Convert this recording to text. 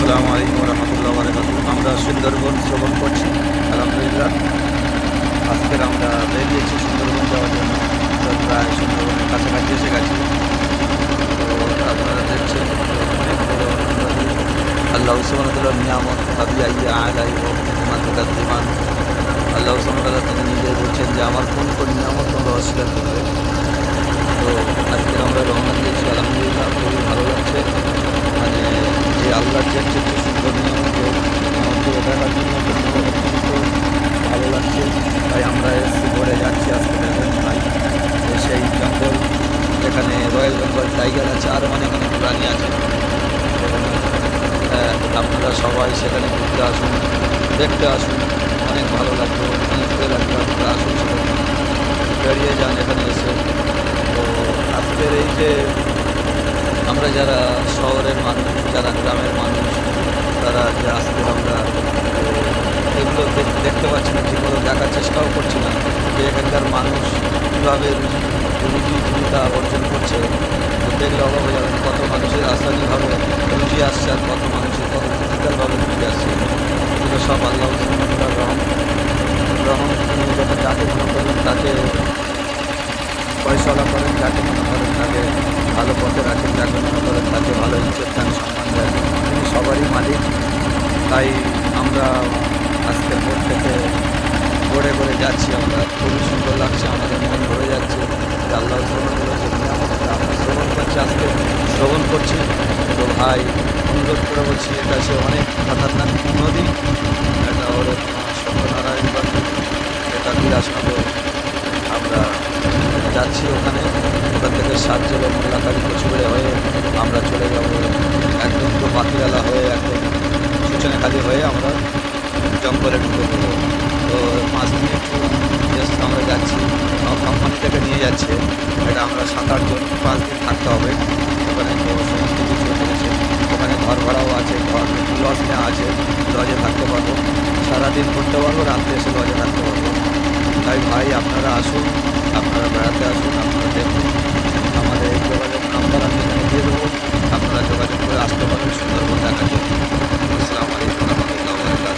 আসসালামু আলাইকুম রহমতুল্লাহ বারাকাতুহু। আমরা সুন্দরবন শ্রবণ করছি আলহামদুলিল্লাহ। আজকের আমরা বেরিয়েছি সুন্দরবন যাওয়ার জন্য। তো প্রায় সুন্দরবনের কাছাকাছি এসে গেছি। তো আপনারা দেখছেন অনেক বড় নদী। আল্লাহ সুবহানাহু নিয়ামত আবি আইয়া আলাই ও মাতুকাদ্দিমান। আল্লাহ সুবহানাহু তিনি নিজে বলছেন যে আমার কোন কোন নিয়ামত তোমরা অস্বীকার করবে। তো আজকের আমরা রওনা দিয়েছি আলহামদুলিল্লাহ, খুবই ভালো লাগছে। মানে যে আল্লাহর যে একটা সুন্দর নিয়ামতগুলো দেখার জন্য অত্যন্ত ভালো লাগছে। তাই আমরা এসছি ঘুরে যাচ্ছি আজকে দেখেন ভাই, সেই জঙ্গল যেখানে রয়্যাল বেঙ্গল টাইগার আছে, আরও অনেক অনেক প্রাণী আছে সেখানে। আপনারা সবাই সেখানে ঘুরতে আসুন, দেখতে আসুন, অনেক ভালো লাগবে, অনেক ভালো লাগবে। আপনারা আসুন, সেখানে বেরিয়ে যান এখানে এসে। তো আজকের এই যে আমরা যারা শহরের মানুষ, যারা গ্রামের মানুষ, তারা যে আজকে আমরা এগুলো দেখতে পাচ্ছি না, ঠিকমতো দেখার চেষ্টাও করছি না যে এখানকার মানুষ কীভাবে রুজি জীবিকা অর্জন করছে। তো দেখলে অবাক হয়ে যাবেন কত মানুষের আসানিভাবে রুজি আসছে আর কত মানুষের কত ডিজিটালভাবে রুজি আসছে। এগুলো সব আল্লাহ গ্রহণ গ্রহণ তিনি যখন যাকে মনে করেন তাকে পয়সাওয়ালা করেন, যাকে মনে করেন তাকে ভালো পথে রাখেন, যাকে মনে করেন তাকে ভালো ইজ্জত দেন, সম্মান দেন। তিনি সবারই মালিক। তাই আমরা আজকের ভোর থেকে ঘুরে ঘুরে যাচ্ছি। আমরা খুবই সুন্দর লাগছে, আমাদের মন ভরে যাচ্ছে যে আল্লাহ শ্রবণগুলো যে নিয়ামতটা আমরা শ্রবণ করছি, আজকে শ্রবণ করছি। তো ভাই, অনুরোধ করে বলছি, এটা সে অনেক খতরনাক নদী। এটা হলো সত্যনারায়ণ বাঁধ, এটা বিরাজনগর। আমরা যাচ্ছি ওখানে, ওখান থেকে 7 জেলা মোল্লাকালী কচুবেড়ে হয়ে আমরা চলে যাব একদম তো পাখিরালা হয়ে একদম সূচনাখালি হয়ে আমরা জঙ্গলে ঢুকে দেবো। তো 5 মিনিট জাস্ট আমরা যাচ্ছি, কোম্পানি থেকে নিয়ে যাচ্ছে। এটা আমরা 7-8 জন 5 দিন থাকতে হবে ওখানে। তো সমস্ত কিছু রয়েছে ওখানে, ঘর ভাড়াও আছে, লজ নেওয়া আছে, লজে থাকতে পারবো, সারাদিন ঘুরতে পারবো, রাত্রে এসে লজে থাকতে পারবো। তাই ভাই আপনারা আসুন,